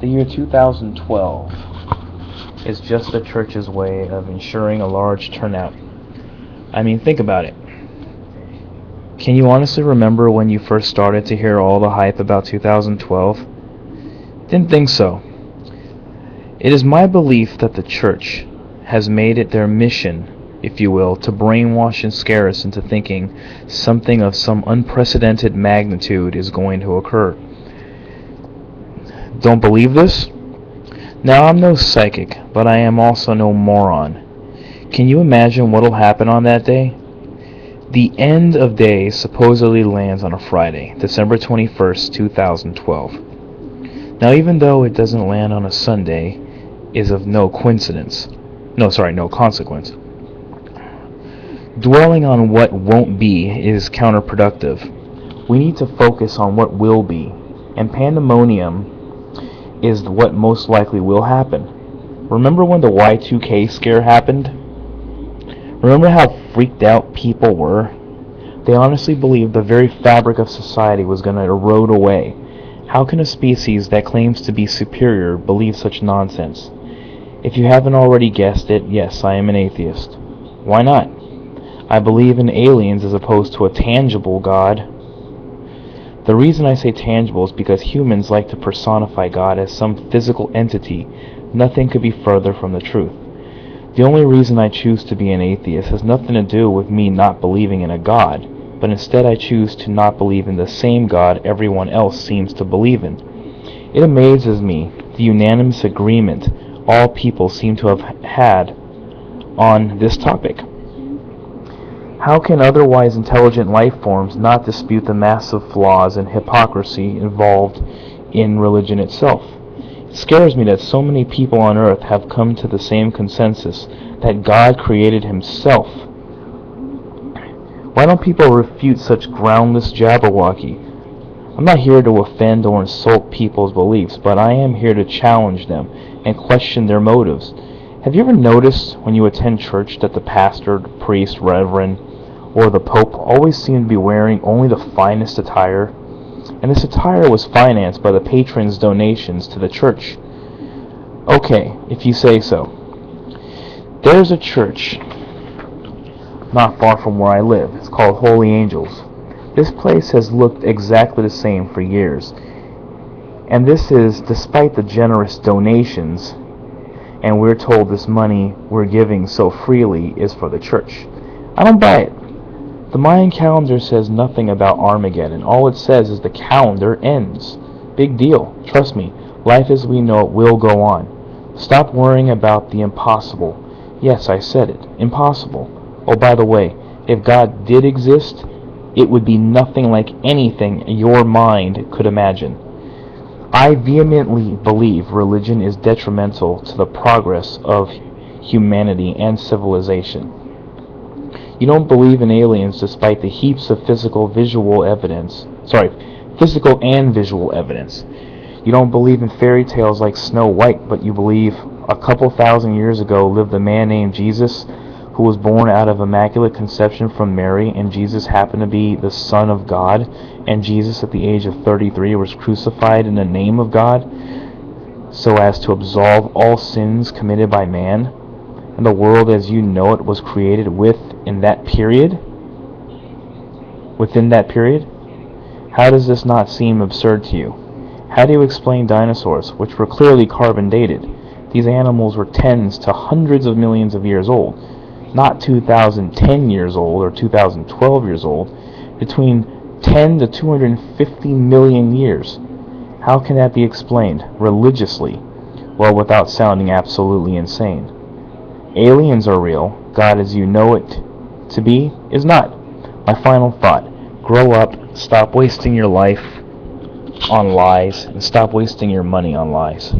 The year 2012 is just the church's way of ensuring a large turnout. I mean, think about it. Can you honestly remember when you first started to hear all the hype about 2012? Didn't think so. It is my belief that the church has made it their mission, if you will, to brainwash and scare us into thinking something of some unprecedented magnitude is going to occur. Don't believe this? Now, I'm no psychic, but I am also no moron. Can you imagine what'll happen on that day? The end of days supposedly lands on a Friday, December 21st, 2012. Now, even though it doesn't land on a Sunday, is of no consequence. Dwelling on what won't be is counterproductive. We need to focus on what will be, and pandemonium is what most likely will happen. Remember when the Y2K scare happened? Remember how freaked out people were? They honestly believed the very fabric of society was going to erode away. How can a species that claims to be superior believe such nonsense? If you haven't already guessed it, yes, I am an atheist. Why not? I believe in aliens as opposed to a tangible God. The reason I say tangible is because humans like to personify God as some physical entity. Nothing could be further from the truth. The only reason I choose to be an atheist has nothing to do with me not believing in a God, but instead I choose to not believe in the same God everyone else seems to believe in. It amazes me the unanimous agreement all people seem to have had on this topic. How can otherwise intelligent life forms not dispute the massive flaws and hypocrisy involved in religion itself? It scares me that so many people on earth have come to the same consensus that God created himself. Why don't people refute such groundless jabberwocky? I'm not here to offend or insult people's beliefs, but I am here to challenge them and question their motives. Have you ever noticed when you attend church that the pastor, the priest, reverend, or the pope always seem to be wearing only the finest attire? And this attire was financed by the patrons' donations to the church. Okay, if you say so. There's a church not far from where I live. It's called Holy Angels. This place has looked exactly the same for years. And this is despite the generous donations, and we're told this money we're giving so freely is for the church. I don't buy it. The Mayan calendar says nothing about Armageddon. All it says is the calendar ends. Big deal. Trust me, life as we know it will go on. Stop worrying about the impossible. Yes, I said it. Impossible. Oh, by the way, if God did exist, it would be nothing like anything your mind could imagine. I vehemently believe religion is detrimental to the progress of humanity and civilization. You don't believe in aliens despite the heaps of physical and visual evidence. You don't believe in fairy tales like Snow White, but you believe a couple thousand years ago lived a man named Jesus who was born out of immaculate conception from Mary, and Jesus happened to be the Son of God, and Jesus at the age of 33 was crucified in the name of God so as to absolve all sins committed by man, and the world as you know it was created within that period? How does this not seem absurd to you? How do you explain dinosaurs, which were clearly carbon dated? These animals were tens to hundreds of millions of years old, not 2010 years old or 2012 years old, between 10 to 250 million years. How can that be explained religiously? Well, without sounding absolutely insane. Aliens are real. God as you know it to be is not. My final thought: grow up, stop wasting your life on lies, and stop wasting your money on lies.